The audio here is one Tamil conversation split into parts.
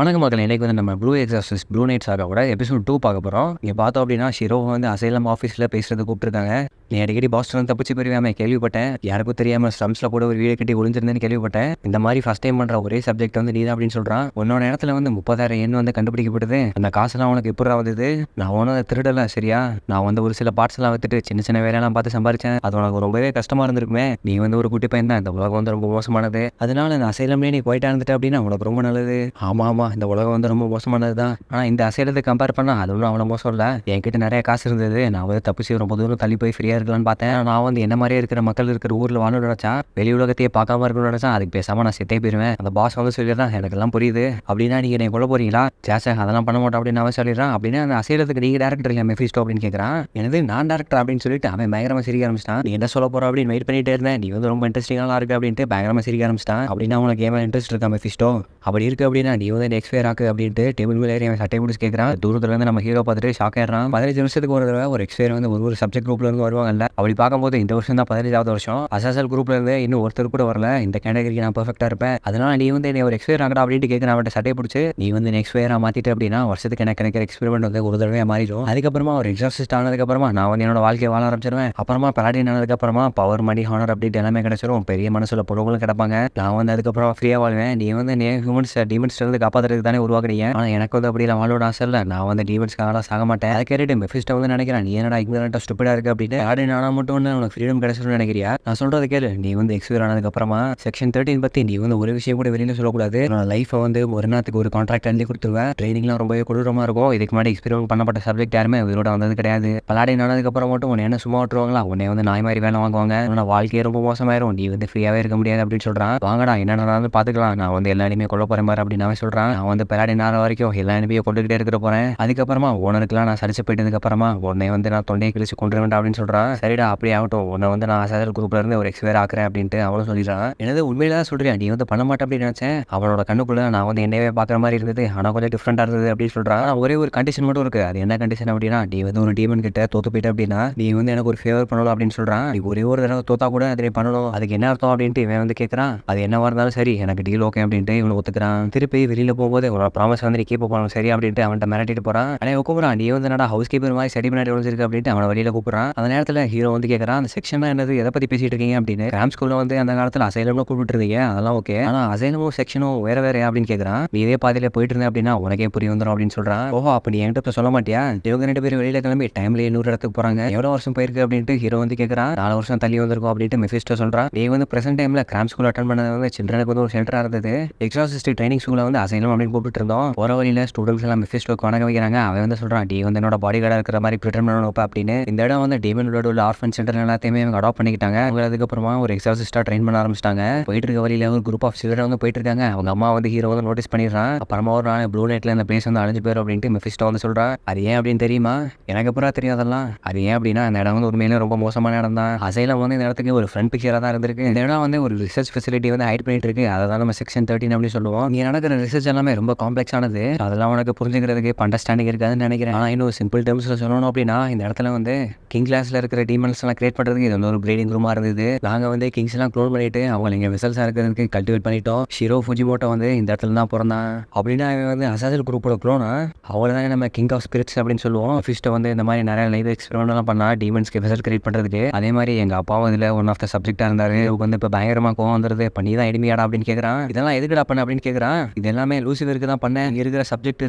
வணக்கம் மக்களே. இன்னைக்கு வந்து நம்ம ப்ளூ எக்ஸார்சிஸ்ட் ப்ளூ நைட் சாகாவோட எபிசோட் 2 பார்க்க போகிறோம். இங்கே பார்த்தோம் அப்படின்னா ஷிரோவை வந்து அசைலம் ஆஃபீஸில் பேசுறது கூப்பிட்டுருக்காங்க. நீ அடிக்கடி பாஸ்டன் தப்பிச்சு போயிருவாமே கேள்விப்பட்டேன். யாருக்கும் தெரியாமல் ஸ்டம்ஸில் கூட ஒரு வீடு கட்டி ஒளிஞ்சிருந்தேன்னு கேள்விப்பட்டேன். இந்த மாதிரி ஃபஸ்ட் டைம் பண்ணுற ஒரே சப்ஜெக்ட் வந்து நீ தான் அப்படின்னு சொல்கிறான். உன்னோட இடத்துல வந்து 30,000 எண் வந்து கண்டுபிடிக்கப்படுது. அந்த காசெல்லாம் உனக்கு எப்படி வந்தது? நான் ஒன்றும் அதை திருடலை சரியா? நான் வந்து ஒரு சில பார்ட்ஸ் எல்லாம் வித்துட்டு சின்ன சின்ன வேலையெல்லாம் பார்த்து சம்பாரிச்சேன். அது உனக்கு ரொம்பவே கஷ்டமாக இருந்திருக்குமே. நீ வந்து ஒரு குட்டி பையன் தான். இந்த உலகம் வந்து ரொம்ப மோசமானது. அதனால இந்த அசைலம்லேயே நீ போயிட்டா இருந்துட்டு அப்படின்னா உனக்கு ரொம்ப நல்லது. ஆமாம், இந்த உலகம் வந்து ரொம்ப மோசமானது தான். ஆனால் இந்த அசைலத்தை கம்பேர் பண்ணால் அது ஒன்றும் அவ்வளோ மோசம் இல்லை. என்கிட்ட நிறைய காசு இருந்தது. நான் வந்து தப்பிச்சு ரொம்ப தூரம் தள்ளி போய் ஃப்ரீயாக இருக்கலான்னு பார்த்தேன். நான் வந்து என்ன மாதிரியே இருக்கிற மக்கள் இருக்கிற ஊரில் வாழணும்னு நினச்சா, வெளி உலகத்தையே பார்க்காம இருக்கணும்னு நினச்சா, அதுக்கு பேசாமல் நான் செத்தே போயிருவேன். அந்த பாஸ் வந்து சொல்லிடுறான், எனக்கு எல்லாம் புரியுது. அப்படின்னா நீங்கள் என்னை கொல்ல போறீங்களா? சேச்சா அதெல்லாம் பண்ண மாட்டோம் அப்படின்னு அவன் சொல்லிடுறான். அப்படின்னா அந்த அசைலத்துக்கு நீங்கள் டேரக்டர் இல்லை மெஃபிஸ்டோ அப்படின்னு கேட்குறான். எனது நான் டேரக்டர் அப்படின்னு சொல்லிட்டு அவன் பயங்கரமாக சிரிக்க ஆரம்பிச்சிட்டான். நீ என்ன சொல்ல போகிற அப்படின்னு வெயிட் பண்ணிட்டே இருந்தேன். நீ வந்து ரொம்ப இன்ட்ரெஸ்டிங்காக இருக்கு அப்படின்ட்டு பயங்கரமாக சிரிக்க ஆரம்பிச்சிட்டான். அப்படின்னா அவனுக்கு ஏன் இன்ட்ரெஸ்ட் இருக்கா மெஃபிஸ்டோ? அப்படி இருக்கு அப்படின்னா நீ வந்து எக்ஸ்பயர் ஆக்கு அப்படின்ட்டு டேபிள் மேலே அவன் சட்டை பிடிச்சி கேட்குறான். தூரத்துல இருந்து நம்ம ஹீரோ பார்த்துட்டு ஷாக் ஆயிடுறான். 15 நிமிஷத்துக்கு ஒரு தடவை ஒரு எக்ஸ்பயர் வந்து ஒரு சப்ஜெக்ட் குரூப்ல இருந்து வருவாங்கல்ல. அப்படி பார்க்கும்போது இந்த வருஷம் தான் 15வது வருஷம். அசாசல் குரூப்ல இருந்து இன்னும் ஒருத்தர் கூட வரல. இந்த கேட்டகரிக்கு நான் பெர்ஃபெக்டா இருப்பேன். அதனால நீ வந்து என்னை ஒரு எக்ஸ்பயர் ஆகடா அப்படின்ட்டு கேட்குறேன். அவன்கிட்ட சட்டை பிடிச்சி நீ வந்து எக்ஸ்பயரா மாத்திட்டு அப்படின்னா வருஷத்துக்கு எனக்கு கிடைக்கிற எக்ஸ்பெரிமெண்ட் வந்து ஒரு தடவை மாறிடும். அதுக்கப்புறமா ஒரு எக்ஸாசிஸ்ட் ஆனதுக்கப்புறமா நான் வந்து என்னோட வாழ்க்கையை வாழ ஆரம்பிச்சிருவேன். அப்புறமா பலாடின் ஆனதுக்கப்புறமா பவர் மணி ஹானர் அப்படின்ட்டு எல்லாமே கிடைச்சிரும். பெரிய மனசுல பொருளும் கிடப்பாங்க. நான் வந்து அதுக்கப்புறம் ஃப்ரீயா வாழ்வேன். நீ வந்து ஹியூமன்ஸ் டீமன்ஸ் இருந்து காப்பாற்றுறதுக்கு தானே உருவாக்குறீங்க. ஆனால் எனக்கு வந்து அப்படி வாழோட ஆசை இல்லை. நான் வந்து டீமன்ஸ்க்காக சாக மாட்டேன். அதை கேட்டு மெஃபிஸ்டோ வந்து நினைக்கிறேன், நீ என்னடா இக்னரண்டா ஸ்டூபிடா இருக்கு அப்படின்னு. பலாடின் ஆனா மட்டும் வந்து உனக்கு ஃப்ரீடம் கிடைச்சிருன்னு நினைக்கிறியா? நான் சொல்றது கேளு. நீ வந்து எக்ஸ்பயர் ஆனதுக்கப்புறமா செக்ஷன் 13 பற்றி நீ வந்து ஒரு விஷயம் கூட வெளியில சொல்லக்கூடாது. நான் லைஃப்பை வந்து ஒரு நாத்துக்கு ஒரு கான்ட்ராக்ட் எழுதி கொடுத்துருவேன். ட்ரைனிங்லாம் ரொம்பவே கொடூரமாக இருக்கும். இதுக்கு முன்னாடி எக்ஸ்பெரிமெண்ட் பண்ணப்பட்ட சப்ஜெக்ட் யாருமே உயிரோட வந்தது கிடையாது. பலாடின் ஆனதுக்கப்புறம் மட்டும் உன்னை என்ன சும்மா விட்டுருவாங்களா? உன்னை வந்து நாய் மாதிரி வேலை வாங்குவாங்க. உன்னோட வாழ்க்கையே ரொம்ப மோசமாயிரும். நீ வந்து ஃப்ரீயாவே இருக்க முடியாது அப்படின்னு சொல்றான். வாங்கடா என்ன நடந்தாலும் பார்த்துக்கலாம். நான் வந்து எல்லா இனிமே கொல்ல போறேன் மாதிரி அப்படின்னு அவன் சொல்றான். நான் வந்து பலாடின் ஆன வரைக்கும் எல்லா இனிமையை கொண்டுகிட்டே இருக்கிற போறேன். அதுக்கப்புறமா ஓனருக்குலாம் நான் சரிச்சு போயிட்டதுக்கு அப்புறமா உன்னை வந்து நான் தொண்டையை கிழிச்சு கொண்டு வேண்டாம் அப்படின்னு சொல்றான். சரிடா அப்படி ஆகட்டும். உன்னை வந்து நான் அசாதல் குரூப்ல இருந்து ஒரு எக்ஸ்பயர் ஆக்குறேன் அப்படின்ட்டு அவளும் சொல்லிடுறான். எனது உண்மையில தான் சொல்றியா? நீ வந்து பண்ண மாட்டேன் அப்படின்னு நினைச்சேன். அவனோட கண்ணுக்குள்ள நான் வந்து என்னவே பார்க்குற மாதிரி இருந்தது. ஆனால் கொஞ்சம் டிஃப்ரெண்டா இருந்தது அப்படின்னு சொல்றான். ஒரே ஒரு கண்டிஷன் மட்டும் இருக்கு. அது என்ன கண்டிஷன் அப்படின்னா, நீ வந்து ஒரு டீமன் கிட்ட தோத்து போயிட்ட அப்படின்னா நீ வந்து எனக்கு ஒரு ஃபேவர் பண்ணணும் அப்படின்னு சொல்றான். நீ ஒரே ஒரு தடவை தோத்தா கூட அதை பண்ணணும். அதுக்கு என்ன அர்த்தம் அப்படின்ட்டு இவன் வந்து கேட்கறான். அது என்னவா இருந்தாலும் சரி எனக்கு டீல் ஓகே அப்படின்ட்டு இவனை ஒத்துக்கிறான். திருப்பி வெளியில போகும்போது உன்னோட ப்ராமிஸ் வந்து நீ கீப் பண்ணணும் சரி அப்படின்ட்டு அவன்கிட்ட மிரட்டிட்டு போறான். அவன் கூப்பிடுறான், நீ வந்து என்னடா ஹவுஸ் கீப்பர் மாதிரி சரி பின்னாடி ஒழிஞ்சிருக்கு அப்படின்ட்டு அவனை வெளியில கூப்பிடுறான். அந்த நேரத்தில் ஹீரோ வந்து கேட்கறான், அந்த செக்ஷன் என்னது, எதை பத்தி பேசிட்டு இருக்கீங்க அப்படின்னு. கிராம் ஸ்கூல்ல வந்து அந்த காலத்தில் அசைலம்னு கூப்பிட்டு இருந்தீங்க, அதெல்லாம் ஓகே. ஆனா அசைலமும் செக்ஷனும் வேற வேற அப்படின்னு கேட்கறான். நீ இதே பாதையில போயிட்டு இருந்தேன் அப்படின்னா உனக்கே புரிய வந்துடும் அப்படின்னு சொல்றான். ஓஹோ அப்ப நீ என்கிட்ட சொல்ல மாட்டியா? இவங்க 2 பேரும் வெளியில கிளம்பி டைம்ல 100 இடத்துக்கு போறாங்க. எவ்வளவு வருஷம் போயிருக்கு அப்படின்ட்டு ஹீரோ வந்து கேட்கறான். 4 வருஷம் தள்ளி வந்திருக்கும் அப்படின்ட்டு மெஃபிஸ்டோ சொல்றான். நீ வந்து பிரசன்ட் டைம்ல கிராம் ஸ்கூல் அட்டன் பண்ணது வந்து சில்ட்ரனுக்கு வந்து ஒரு சென்டரா இருந்தது. எக்ஸாசிஸ்ட் ட்ரைனிங் ஸ்கூல்ல வந்து அசைலம் அப்படின்னு கூப்பிட்டு இருந்தோம். போற வழியில ஸ்டூடெண்ட்ஸ் எல்லாம் மெஃபிஸ்டோக்கு வணங்க வைக்கிறாங்க. அவன் வந்து சொல்றான், நீ வந்து என்னோட பாடி கார்டா இருக்கிற மாதிரி ப்ரிட்டன் பண்ணணும் அப்படின்னு. இந்த இடம் வந்து டீமன் உள்ள ஆர்ஃபன் சென்டர் எல்லாத்தையுமே அவங்க அடாப்ட் பண்ணிக்கிட்டாங்க. அவங்க அதுக்கப்புறமா ஒரு எக்ஸாசிஸ்டா ட்ரெயின் பண்ண ஆரம்பிச்சிட்டாங்க. போயிட்டு இருக்க வழியில ஒரு குரூப் ஆஃப் சில்ட்ரன் வந்து போயிட்டு இருக்காங்க. அவங்க அம்மா வந்து ஹீரோ வந்து நோட்டீஸ் பண்ணிடுறான். அப்புறமா ஒரு நாள் ப்ளூ நைட்ல இந்த பிளேஸ் வந்து அழிஞ்சு போயிடும் அப்படின்ட்டு மெஃபிஸ்டோ வந்து சொல்றான். அது ஏன் அப்படின்னு தெரியுமா? எனக்கு அப்புறம் தெரியாதெல்லாம். அது ஏன் அப்படின்னா இந்த இடம் வந்து உண்மையிலே ரொம்ப மோசமான இடம் தான். அசைலம் வந்து இந்த இடத்துக்கு ஒரு ஃப்ரண்ட் பிக்சரா தான் இருந்திருக்கு. இந்த இடம் வந்து ஒரு ரிசர்ச் ஃபெசிலிட்டி வந்து ஹைட் பண்ணிட்டு இருக்கு. அதை தான் நம்ம செக்ஷன் 13 அப்படின்னு சொல்லுவோம். நீ நடக்கிற ரிசர்ச் எல்லாமே ரொம்ப காம்ப்ளெக்ஸ் ஆனது. அதெல்லாம் உனக்கு புரிஞ்சுக்கிறதுக்கு அண்டர்ஸ்டாண்டிங் இருக்காதுன்னு நினைக்கிறேன். ஆனால் இன்னும் சிம்பிள் டேர்ம்ஸ்ல சொல்லணும் அப்படின்னா இந்த இடத்துல வந்து கிங் கிளாஸ்ல இருக்கிற டீமன்ஸ் எல்லாம் கிரியேட் பண்றதுக்கு இது வந்து ஒரு பிரீடிங் ரூமா இருந்தது. நாங்க வந்து கிங்ஸ் எல்லாம் க்ளோன் பண்ணிட்டு அவங்க இங்க வெசல்ஸா இருக்கிறதுக்கு கல்டிவேட் பண்ணிட்டோம். ஷிரோ ஃபுஜிமோட்டோ வந்து இந்த இடத்துல தான் பிறந்தான். அப்படின்னா அவன் வந்து அசாசல் குரூப்போட க்ளோனா. அவளை தான் நம்ம கிங் ஆஃப் ஸ்பிரிட்ஸ் அப்படின்னு சொல்லுவோம். ஃபிஸ்ட்டை வந்து இந்த மாதிரி நிறைய லைவ் எக்ஸ்பெரிமெண்ட் எல்லாம் பண்ணா டீமன்ஸ்க்கு வெசல் கிரியேட் பண்றதுக்கு. அதே மாதிரி எங்க அப்பாவும் இதுல ஒன் ஆஃப் த சப்ஜெக்டா இருந்தாரு. இவங்க வந்து இப்போ பயங்கரமா கோவம் வந்துருது. பண்ணி தான் எளிமையாடா அப்படின்னு கேட்கறான். இதெல்லாம் எதுக்குடா பண்ண அப்படின்னு கேட்கறான். இது எல்லாமே லூசிஃபருக்கு தான் பண்ணேன். இங்க இருக்கிற சப்ஜெக்ட்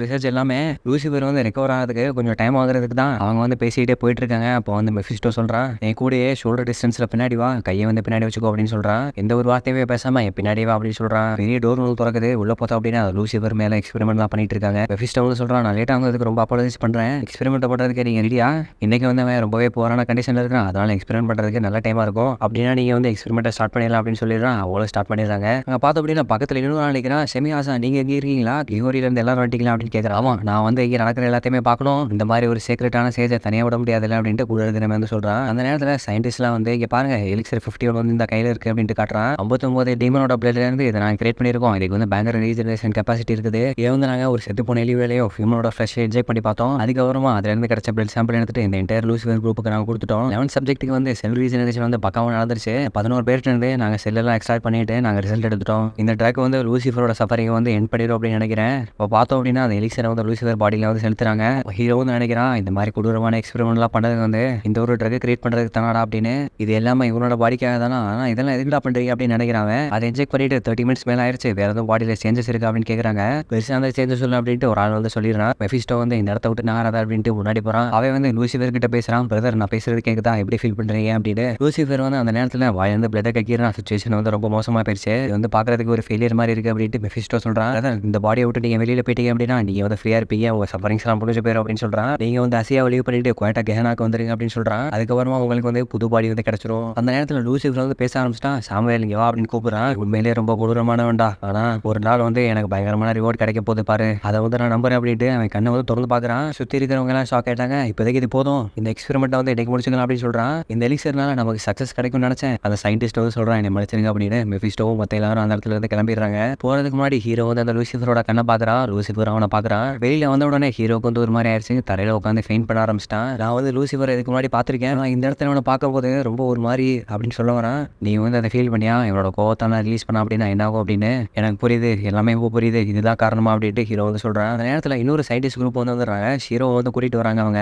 ரிசர்ச் எல்லாமே லூசிஃபர் வந்து ரெக்கவர் ஆகிறதுக்கு கொஞ்சம் டைம் ஆகுறதுக்கு தான். அவங்க வந்து பேசிக்கிட்டே போயிட்டு இருக்காங்க. அப்போ வந்து மெஃபிஸ்டோ சொல்றான், என் கூடயே ஷோல்டர் டிஸ்டன்ஸ்ல பின்னாடி வா, கையை வந்து பின்னாடி வச்சுக்கோ அப்படின்னு சொல்றான். எந்த ஒரு வார்த்தையே பேசாம என் பின்னாடி வா அப்படின்னு சொல்றான். பெரிய டோர் நூல் திறக்குது. உள்ள பார்த்தோம் அப்படின்னா லூசிஃபர் மேல எக்ஸ்பெரிமெண்ட் தான் பண்ணிட்டு இருக்காங்க. மெஃபிஸ்டோ வந்து சொல்றான், நான் லேட்டா வந்ததுக்கு ரொம்ப அப்பாலஜைஸ் பண்றேன். எக்ஸ்பெரிமெண்ட் பண்றதுக்கு நீங்க ரெடியா? இன்னைக்கு வந்து அவன் ரொம்பவே போரான கண்டிஷன்ல இருக்கான். அதனால எக்ஸ்பெரிமெண்ட் பண்றதுக்கு நல்ல டைமா இருக்கும். அப்படின்னா நீங்க வந்து எக்ஸ்பெரிமெண்ட் ஸ்டார்ட் பண்ணிடலாம் அப்படின்னு சொல்லிடுறான். அவ்வளோ ஸ்டார்ட் பண்ணிடுறாங்க. அங்க பார்த்தோம் அப்படின்னா பக்கத்துல இன்னொரு நினைக்கிறான், செமியாசா நீங்க எங்க இருக்கீங்களா? கிஹோரியில இருந்து எல்லாரும் வந்துட்டீங்களா அப்படின்னு கேட்கறான். ஆமா நான் வந்து இங்க நடக்கிற எல்லாத்தையுமே பார்க்கணும். இந்த மாதிரி ஒரு சீக்ரெட்டான சேஜை தனியாக விட முடியாதுல்ல அப்படின்ட்டு கூட இருக்கிறவன் வந்து சொல்றான். அந்த நேரத்தில் சயின்டிஸ்ட்லாம் வந்து இங்கே பாருங்க எலிக்சர் 51 வந்து இந்த கையில் இருக்கு அப்படின்ட்டு காட்டுறான். 59 டீமனோட பிளட்ல இருந்து இதை நான் கிரியேட் பண்ணியிருக்கோம். இதுக்கு வந்து பேங்கர் ரீஜெனரேஷன் கெப்பாசிட்டி இருக்குது. இது வந்து நாங்கள் ஒரு செத்து போன எலி வேலையோ ஹியூமனோட ஃப்ரெஷ் இன்ஜெக்ட் பண்ணி பார்த்தோம். அதுக்கப்புறமா அதுலேருந்து கிடைச்ச பிளட் சாம்பிள் எடுத்துட்டு இந்த என்டையர் லூசிஃபர் குரூப்புக்கு நாங்கள் கொடுத்துட்டோம். 11 சப்ஜெக்ட்டுக்கு வந்து செல் ரீஜெனரேஷன் வந்து பக்காவாக நடந்துருச்சு. 11 பேர்ட்டு இருந்து நாங்கள் செல்லெல்லாம் எக்ஸ்ட்ராக்ட் பண்ணிட்டு நாங்கள் ரிசல்ட் எடுத்துட்டோம். இந்த ட்ராக் வந்து லூசிஃபரோட சஃபரிங் வந்து என் பண்ணிடும் அப்படின்னு நினைக்கிறேன். இப்போ பார்த்தோம் அப்படின்னா அந்த எலிக்சரை வந்து லூசிஃபர் பாடியில் வந்து செலுத்துறாங்க. ஹீரோ வந்து நினைக்கிறான் இந்த மாதிரி கொடூரமான எக்ஸ்பெரிமெண்ட்லாம் பண்ணது வந்து இந்த ஒரு ட்ரக் கிரியேட் பண்ணுறதுக்கு தானடா அப்படின்னு. இது எல்லாமே இவனோட பாடிக்காக தானே, ஆனால் இதெல்லாம் எதுக்குடா பண்ணுறீங்க அப்படின்னு நினைக்கிறாங்க. அதை இன்ஜெக்ட் பண்ணிட்டு 30 மினிட்ஸ் மேலே ஆயிடுச்சு, வேற எதுவும் பாடியில் சேஞ்சஸ் இருக்கு அப்படின்னு கேட்குறாங்க. பெருசாக அந்த சேஞ்சஸ் சொல்லு அப்படின்ட்டு ஒரு ஆள் வந்து சொல்லிடுறான். மெஃபிஸ்டோ வந்து இந்த இடத்த விட்டு நகராத அப்படின்ட்டு முன்னாடி போகிறான். அவன் வந்து லூசிஃபர் கிட்ட பேசுகிறான். பிரதர் நான் பேசுறது கேட்குதா, எப்படி ஃபீல் பண்ணுறீங்க அப்படின்னு. லூசிஃபர் வந்து அந்த நேரத்தில் வாயிலிருந்து பிளட்டை கக்கிடுறான். சுச்சுவேஷன் வந்து ரொம்ப மோசமாக போயிடுச்சு, இது வந்து பார்க்கறதுக்கு ஒரு ஃபெயிலியர் மாதிரி இருக்குது அப்படின்ட்டு மெஃபிஸ்டோ சொல்கிறான். இந்த பாடியை விட்டு நீங்கள் வெளியில் போயிட்டீங்க அப்படின்னா நீங்கள் வந்து ஃப்ரீயாக இருப்பீங்க, உங்கள் சஃபரிங்ஸ்லாம் முடிஞ்சு போயிடும் அப்படின்னு சொல்கிறான். நீங்கள் வந்து அசியா லீவ் பண்ணிட்டு குவாய்ட்டா கெஹனாக்கு வந்துருங்க அப்படின்னு சொல்கிறான். அதுக்கப்புறமா உங்களுக்கு வந்து புது பாடி வந்து கிடச்சிரும். அந்த நேரத்தில் லூசிஃபர் வந்து பேச ஆரம்பிச்சிட்டான். சாமுவேல் இங்கே வா அப்படின்னு கூப்பிட்றான். உண்மையிலேயே ரொம்ப கொடூரமானவன்டா, ஆனால் ஒரு நாள் வந்து எனக்கு பயங்கரமான ரிவார்ட் கிடைக்க போகுது பாரு, அதை வந்து நான் நம்புறேன் அப்படின்ட்டு அவன் கண்ணை வந்து திறந்து பார்க்குறான். சுற்றி இருக்கிறவங்க எல்லாம் ஷாக் ஆயிட்டாங்க. இப்போதைக்கு இது போதும், இந்த எக்ஸ்பெரிமெண்ட்டை வந்து இன்னைக்கு முடிச்சுக்கலாம் அப்படின்னு சொல்கிறான். இந்த எலிக்சர்னால நமக்கு சக்ஸஸ் கிடைக்கும்னு நினச்சேன். அந்த சயின்டிஸ்ட் வந்து சொல்கிறான் என்னை மன்னிச்சிருங்க அப்படின்னு. மெஃபிஸ்டோவும் மற்ற எல்லாரும் அந்த இடத்துல இருந்து கிளம்பிடுறாங்க. போகிறதுக்கு முன்னாடி ஹீரோ வந்து அந்த லூசிஃபரோட கண்ணை பார்க்குறான். லூசிஃபர் அவனை பார்க்குறான். வெளியில் வந்த உடனே ஹீரோக்கு வந்து ஒரு மாதிரி ஆயிடுச்சு. தரையில் உட்காந்து ஃபெயிண்ட் பண்ண ஆரம்பிச்சிட்டான். நான் வந்து லூசிஃபர் இதுக்கு முன்னாடி பார்த்துருக்கேன், நான் இந்த இடத்துல அவனை பார்க்கும்போது ரொம்ப ஒரு மாதிரி அப்படின்னு சொல்ல வரான். நீ வந்து அதை ஃபீல் பண்ணியா, இவனோட கோவத்தை நான் ரிலீஸ் பண்ண அப்படின்னா என்ன ஆகும் அப்படின்னு. எனக்கு புரியுது, எல்லாமே இப்போ புரியுது, இதுதான் காரணமா அப்படின்ட்டு ஹீரோ வந்து சொல்கிறான். அந்த நேரத்தில் இன்னொரு சயின்டிஸ்ட் குரூப் வந்து வந்துடுறாங்க. ஹீரோ வந்து கூட்டிகிட்டு வராங்க. அவங்க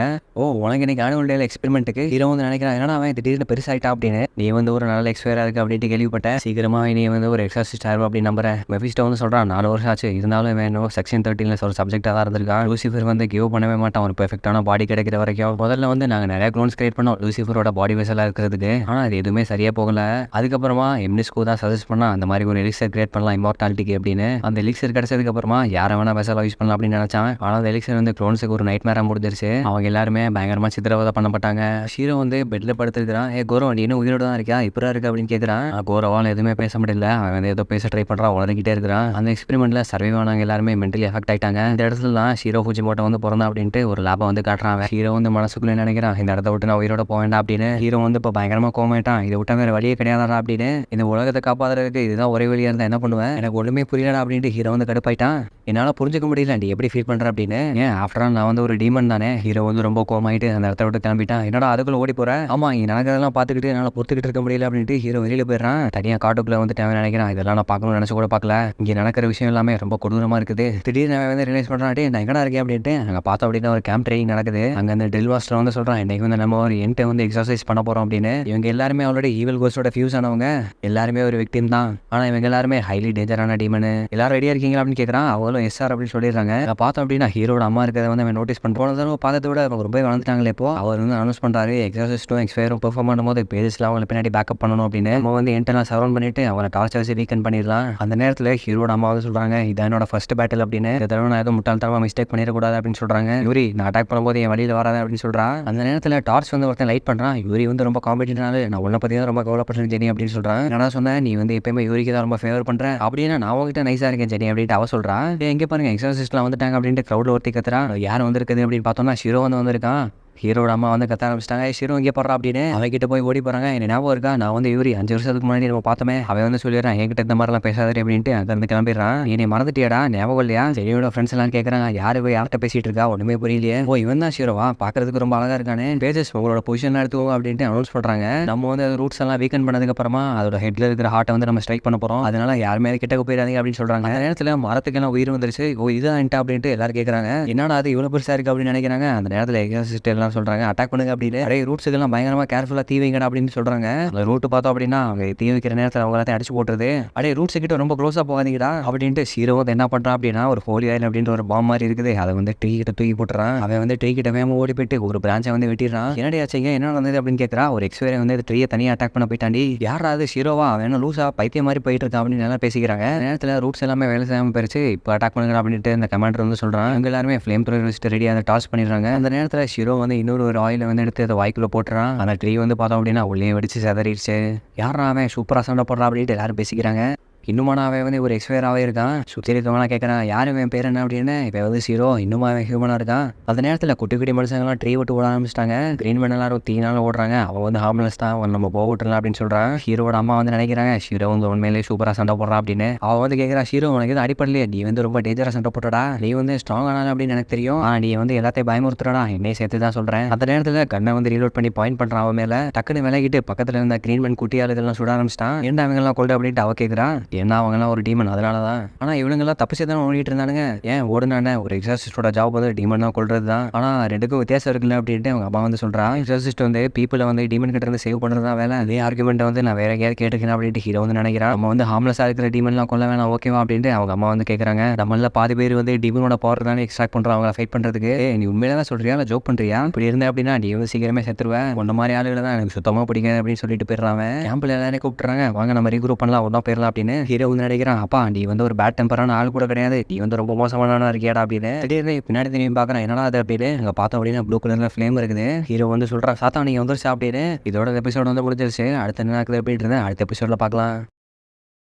உனக்கு இன்னைக்கு ஆனுவல் டே எக்ஸ்பெரிமெண்ட்டுக்கு ஹீரோ வந்து நினைக்கிறான் ஏன்னா அவன் திடீர்னு பெருசாயிட்டா அப்படின்னு. நீ வந்து ஒரு நல்ல எக்ஸ்பயராக இருக்கு அப்படின்ட்டு கேள்விப்பட்டேன், சீக்கிரமா நீ வந்து ஒரு எக்ஸாசிஸ்ட் ஆகும் அப்படின்னு நம்புறேன். மெஃபிஸ்டோ வந்து சொல்கிறான் 4 வருஷம் ஆச்சு, இருந்தாலும் வேணும் செக்ஷன் 13 ஒரு சப்ஜெக்டாக தான் இருந்திருக்கான். லூசிஃபர் வந்து கிவ் பண்ணவே மாட்டான் ஒரு பெர்ஃபெக்டான பாடி கிடைக்கிற வரைக்கும். முதல்ல வந்து நாங்கள் நிறைய க்ளோன்ஸ் கிரியேட் பண்ணோம் லூசிஃபரோட பாடி வெசலாக இருக்கிறதுக்கு, ஆனால் அது எதுவுமே சரியாக போகல. அதுக்கப்புறமா எம்னிஸ்கோ தான் சஜஸ்ட் பண்ணா அந்த மாதிரி ஒரு எலிக்சர் கிரியேட் பண்ணலாம் இமார்டாலிட்டிக்கு அப்படின்னு. அந்த எலிக்சர் கிடைச்சதுக்கு அப்புறமா யாரை வேணா வெசலாக யூஸ் பண்ணலாம் அப்படின்னு நினைச்சான். ஆனால் அந்த எலிக்சர் வந்து க்ளோன்ஸுக்கு ஒரு நைட் மேரா முடிஞ்சிருச்சு. அவங்க எல்லாருமே பயங்கரமாக சித்திரவதை பண்ணப்பட்டாங்க. ஹீரோ வந்து பெட்டில் படுத்துருக்கிறான். கோரோ நீ இன்னும் உயிரோட தான் இருக்கியா, இப்பரா இருக்கு அப்படின்னு கேட்குறான். கோரோவால் எதுவுமே பேச முடியல, அவன் வந்து ஏதோ பேச ட்ரை பண்ணுறான், உளறிக்கிட்டே இருக்கிறான். அந்த எக்ஸ்பெரிமெண்ட்டில் சர்வே ஆனவங்க எல்லாருமே மென்டலி எஃபெக்ட் ஆயிட்டாங்க. இந்த இடத்துல தான் ஹீரோ ஃபுஜிமோட்டோ வந்து பிறந்தான் அப்படின்ட்டு ஒரு லாபம் வந்து காட்டுறான். ஹீரோ வந்து மனசுக்குள்ளே நினைக்கிறான் இந்த இடத்த விட்டு நான் உயிரோட போக வேண்டாம் அப்படின்னு. ஹீரோ வந்து இப்போ பயங்கரமாக கோமாயிட்டான். இதை விட்டா வேறு வழியே கிடையாதா அப்படின்னு. இந்த உலகத்தை காப்பாற்றுறதுக்கு இதுதான் ஒரே வழியாக இருந்தால் என்ன பண்ணுவேன், எனக்கு ஒன்றுமே புரியலடா அப்படின்ட்டு ஹீரோ வந்து கடுப்பாயிட்டான். என்னால் புரிஞ்சுக்க முடியல நீ எப்படி ஃபீல் பண்ணுற அப்படின்னு. ஏன் ஆஃப்டர் ஆல் நான் வந்து ஒரு டீமன் தானே. ஹீரோ வந்து ரொம்ப கோமாயிட்டு அந்த இடத்த விட்டு கிளம்பிட்டான். என்னடா அதுக்குள்ள ஓடி போகிறேன், ஆமாம் இங்கே நடக்கிறதெல்லாம் பார்த்துக்கிட்டு என்னால் பொறுத்துக்கிட்டு இருக்க முடியல அப்படின்ட்டு ஹீரோ வெளியில் போயிடுறான். தனியாக காட்டுக்குள்ளே வந்து தேவை நினைக்கிறான். இதெல்லாம் நான் பார்க்கணும்னு நினச்சி கூட பார்க்கல, இங்கே நடக்கிற விஷயம் எல்லாமே ரொம்ப கொடூரமாக இருக்குது. திடீர்னு அவன் வந்து ரிலைஸ் பண்ணுறான் நான் எங்கடா இருக்கேன் அப்படின்ட்டு. அங்கே பார்த்தோம் அப்படின்னா ஒரு கேம்ப் ட்ரைனிங் நடக்குது. அங்கே அந்த டெல் மாஸ்டர் வந்து சொல்கிறான் இன்னைக்கு வந்து நம்ம ஒரு என்கிட்ட வந்து எக்ஸசைஸ் பண்ண போகிறோம் அப்படின்னு. இவங்க எல்லாருமே ஆல்ரெடி ஈவில் கோஸ்டோட ஃபியூஸ் ஆனவங்க, எல்லாருமே ஒரு விக்டிம் தான், ஆனால் இவங்க எல்லாருமே ஹைலி டேஞ்சரான டீமனு. எல்லாரும் ரெடியாக இருக்கீங்களா அப்படின்னு கேட்குறான். அவங்களும் எஸ்ஆர் அப்படின்னு சொல்லிடுறாங்க. பார்த்தோம் அப்படின்னா ஹீரோட அம்மா இருக்கிறத வந்து அவன் நோட்டீஸ் பண்ண போன தடவை பார்த்ததை விட அவங்க ரொம்ப வளர்ந்துட்டாங்களே. இப்போ அவர் வந்து அனௌன்ஸ் பண்ணுறாரு எக்ஸாசிஸ்டும் எக்ஸ்பயரும் பெர்ஃபார்ம் பண்ணும்போது பேஜஸ்ல அவங்களை பின்னாடி பேக்கப் பண்ணணும் அப்படின்னு. நம்ம வந்து என்டெல்லாம் சரௌண்ட் பண்ணிட்டு அவங்களை டார்ச்சர் வச்சு வீக்கன் பண்ணிடலாம். அந்த நேரத்தில் ஹீரோட அம்மா வந்து சொல்கிறாங்க இதான் என்னோட ஃபர்ஸ்ட் பேட்டில் அப்படின்னு. இந்த தடவை நான் எதுவும் முட்டாள்தனமாக மிஸ்டேக் பண்ணிடக்கூடாது அப்படின்னு சொல்கிறாங்க. யூரி நான் அட்டாக் பண்ணும்போது என் வழியில் வராது அப்படின்னு சொல்கிறான். அந்த நேரத்தில் டார்ச் வந்து ஒருத்தன் லைட் பண்ணுறான். யூரி வந்து ரொம்ப காம்படிட்டனால நான் உன்னை பற்றி தான் ரொம்ப கவலைப்படுறேன் ஜெனி அப்படின்னு சொல்கிறான். நான் சொன்னேன் நீ வந்து எப்பயுமே யூரிக்கு தான் ரொம்ப ஃபேவர் பண்ணுறேன் அப்படின்னா நான் உங்ககிட்ட நைஸாக இருக்கேன் ஜெனி அப்படின்ட்டு அவ சொல்கிறான். எங்கே பாருங்க எக்ஸாசிஸ்ட்லாம் வந்துட்டாங்க அப்படின்ட்டு க்ரௌடில் ஒருத்தி கத்துறான். யார் வந்திருக்குது அப்படின்னு பார்த்தோம்னா ஹீரோ வந்து வந்திருக்கான். ஹீரோட அம்மா வந்து கத்த ஆரம்பிச்சிட்டாங்க. ஹீரோ இங்கே போடுறா அப்படின்னு அவகிட்ட போய் ஓடி போகிறாங்க. என்ன ஞாபகம் இருக்கா, நான் வந்து யூரி 5 வருஷத்துக்கு முன்னாடி நம்ம பார்த்தோமே. அவன் வந்து சொல்லிடுறான் என்கிட்ட இந்த மாதிரிலாம் பேசாதே அப்படின்ட்டு அங்கேருந்து கிளம்பிடுறான். நீ மறந்துட்டியாடா, ஞாபகம் இல்லையா, ஜெனியோட ஃப்ரெண்ட்ஸ் எல்லாம் கேட்குறாங்க யார் போய் யார்கிட்ட பேசிட்டு இருக்கா ஒன்றுமே புரியலையே. இவன் தான் ஹீரோவா, பார்க்கறதுக்கு ரொம்ப அழகாக இருக்கானே, பேஜஸ் உங்களோட பொசிஷன்லாம் எடுத்துக்கோ அப்படின்ட்டு அனௌன்ஸ் பண்ணுறாங்க. நம்ம வந்து ரூட்ஸ் எல்லாம் வீக்கன் பண்ணதுக்கு அப்புறமா அதோட ஹெட்ல இருக்கிற ஹார்ட்டை வந்து நம்ம ஸ்ட்ரைக் பண்ண போகிறோம், அதனால யாருமே கிட்ட போயிடாதீங்க அப்படின்னு சொல்கிறாங்க. அந்த நேரத்தில் மரத்துக்கெல்லாம் உயிர் வந்துருச்சு. இதுதான் அப்படின்ட்டு எல்லாரும் கேட்குறாங்க. என்னடா அது இவ்வளோ பெருசாக இருக்குது அப்படின்னு நினைக்கிறாங்க. அந்த நேரத்தில் எக்ஸாசிஸ்ட் எல்லாம் சொல்கிறாங்க அட்டாக் பண்ணுங்க அப்படின்னு. அப்படியே ரூட்ஸுக்கெல்லாம் பயங்கரமாக கேர்ஃபுல்லாக தீ வைங்கடா அப்படின்னு சொல்கிறாங்க. அந்த ரூட்டு பார்த்தோம் அப்படின்னா அவங்க தீ வைக்கிற நேரத்தில் அவங்க எல்லாத்தையும் அடிச்சு போட்டுருது. அப்படியே ரூட்ஸு கிட்ட ரொம்ப க்ளோஸாக போகாதீங்கடா அப்படின்ட்டு ஹீரோ வந்து என்ன பண்ணுறான் அப்படின்னா ஒரு ஹோலி ஆயில் அப்படின்ற ஒரு பாம் மாதிரி இருக்குது, அதை வந்து ட்ரீ கிட்ட தூக்கி போட்டுறான். அவன் வந்து ட்ரீ கிட்ட வேகமாக ஓடி போயிட்டு ஒரு பிரான்ச்சை வந்து வெட்டிடுறான். என்னடி ஆச்சுங்க என்ன நடந்தது அப்படின்னு கேட்குறா. ஒரு எக்ஸ்வேரை வந்து ட்ரீயை தனியாக அட்டாக் பண்ண போயிட்டாண்டி. யாராவது ஹீரோவா அவன் லூஸா பைத்திய மாதிரி போயிட்டு இருக்கான் அப்படின்னு நல்லா பேசிக்கிறாங்க. நேரத்தில் ரூட்ஸ் எல்லாமே வேலை செய்யாமல் போயிடுச்சு, இப்போ அட்டாக் பண்ணுங்க அப்படின்ட்டு இந்த கமாண்டர் வந்து சொல்கிறான். அங்கே எல்லாருமே ஃப்ளேம் த்ரோவர் வச்சுட்டு ரெடியாக அதை டாஸ் பண்ணிடுறாங்க. அந்த நேரத்தில் ஹீரோ வந்து இன்னொரு ஒரு ஆயிலை வந்து எடுத்து அதை வாய்க்குள்ள போட்டுறான். அந்த ட்ரீ வந்து பார்த்தோம் அப்படின்னா உள்ளே வெடிச்சு செதறிடுச்சு. யாரா அவன் சூப்பராக சண்டை போடுறான் அப்படின்ட்டு எல்லாரும் பேசிக்கிறாங்க. இன்னுமா அவன் வந்து ஒரு எக்ஸ்பயராகவே இருக்கான். சுற்றி இருக்கவங்களாம் கேட்குறான் யார் இவன் பேர் என்ன அப்படின்னு. இப்போ வந்து ஹீரோ இன்னும் அவன் ஹியூமனாக இருக்கான். அந்த நேரத்தில் குட்டி குட்டி மனுஷங்களாம் ட்ரீ விட்டு ஓட ஆரம்பிச்சிட்டாங்க. கிரீன் மேன் எல்லாரும் தீனாலும் ஓடுறாங்க. அவன் வந்து ஹார்ம்லெஸ் தான், அவன் நம்ம போக விட்டுலாம் அப்படின்னு சொல்கிறான். ஹீரோட அம்மா வந்து நினைக்கிறாங்க ஹீரோ வந்து உண்மையிலேயே சூப்பராக சண்டை போடுறான் அப்படின்னு. அவன் வந்து கேட்குறா ஹீரோ உனக்கு எதுவும் அடிப்படலையே, நீ வந்து ரொம்ப டேஞ்சராக சண்டை போட்டடா, நீ வந்து ஸ்ட்ராங் ஆனாலும் அப்படின்னு எனக்கு தெரியும், நீ வந்து எல்லாத்தையும் பயமுறுத்துறடா, என்னையே சேர்த்து தான் சொல்கிறேன். அந்த நேரத்தில் கண்ணை வந்து ரீலோட் பண்ணி பாயிண்ட் பண்ணுறான் அவன் மேலே. டக்குன்னு விலகிட்டு பக்கத்தில் இருந்த கிரீன் மேன் குட்டியால் இதெல்லாம் சுட ஆரம்பிச்சிட்டான். என்ன அவங்கெல்லாம் கொள்டு அப்படின்ட்டு அவ கேட்குறான். ஏன்னா அவங்கலாம் ஒரு டீமன் அதனால தான். ஆனால் இவனுங்கெல்லாம் தப்பிச்சு தானே ஓடிட்டு இருந்தானுங்க. ஏன் ஓடுனானே ஒரு எக்ஸாசிஸ்டோட ஜாப் வந்து டீமன் தான் கொள்றது தான். ஆனால் ரெண்டுக்கும் வித்தியாசம் இருக்குல்ல அப்படின்ட்டு அவங்க அம்மா வந்து சொல்கிறான். எக்ஸாசிஸ்ட் வந்து பீப்புளை வந்து டீமன் கிட்ட இருந்து சேவ் பண்ணுறது தான் வேலை. அதே ஆர்குமெண்ட்டை வந்து நான் வேற எங்கேயாவது கேட்டுக்கிறேன் அப்படின்ட்டு ஹீரோ வந்து நினைக்கிறான். நம்ம வந்து ஹார்ம்லெஸ்ஸாக இருக்கிற டீமன்லாம் கொல்ல வேணாம் ஓகேவா அப்படின்ட்டு அவங்க அம்மா வந்து கேட்குறாங்க. நம்மள பாதி பேர் வந்து டீமனோட பவர் தானே எக்ஸ்ட்ராக்ட் பண்ணுறோம் அவங்கள ஃபைட் பண்ணுறதுக்கு. நீ உண்மையில தான் சொல்றியா இல்லை ஜோக் பண்ணுறியா? இப்படி இருந்தேன் அப்படின்னா நீ வந்து சீக்கிரமே செத்துருவேன். உன்ன மாதிரி ஆளுகளை தான் எனக்கு சுத்தமாக பிடிக்காது அப்படின்னு சொல்லிட்டு போயிடுறான். கேம்பில் எல்லாரும் கூப்பிட்டுறாங்க, வாங்க நம்ம ரீக்ரூப் பண்ணலாம் ஒன்றா போயிடலாம் அப்படின்னு. ஹீரோ வந்து நினைக்கிறான், அப்பா நீ வந்து ஒரு பேட் டெம்பரான ஆள் கூட கிடையாது, நீ வந்து ரொம்ப மோசமான இருக்கியாடா அப்படின்னு. திடீர்னு பின்னாடி திரும்பி பார்க்குறேன், என்னடா அது அப்படின்னு. அங்கே பார்த்தோம் அப்படின்னா ப்ளூ கலரில் ஃப்ளேம் இருக்குது. ஹீரோ வந்து சொல்கிறான், சாத்தா நீங்கள் வந்துருச்சா அப்படின்னு. இதோட எபிசோட் வந்து முடிஞ்சிருச்சு. அடுத்த என்ன நடக்குது அப்படின்ட்டு அடுத்த எபிசோடில் பார்க்கலாம்.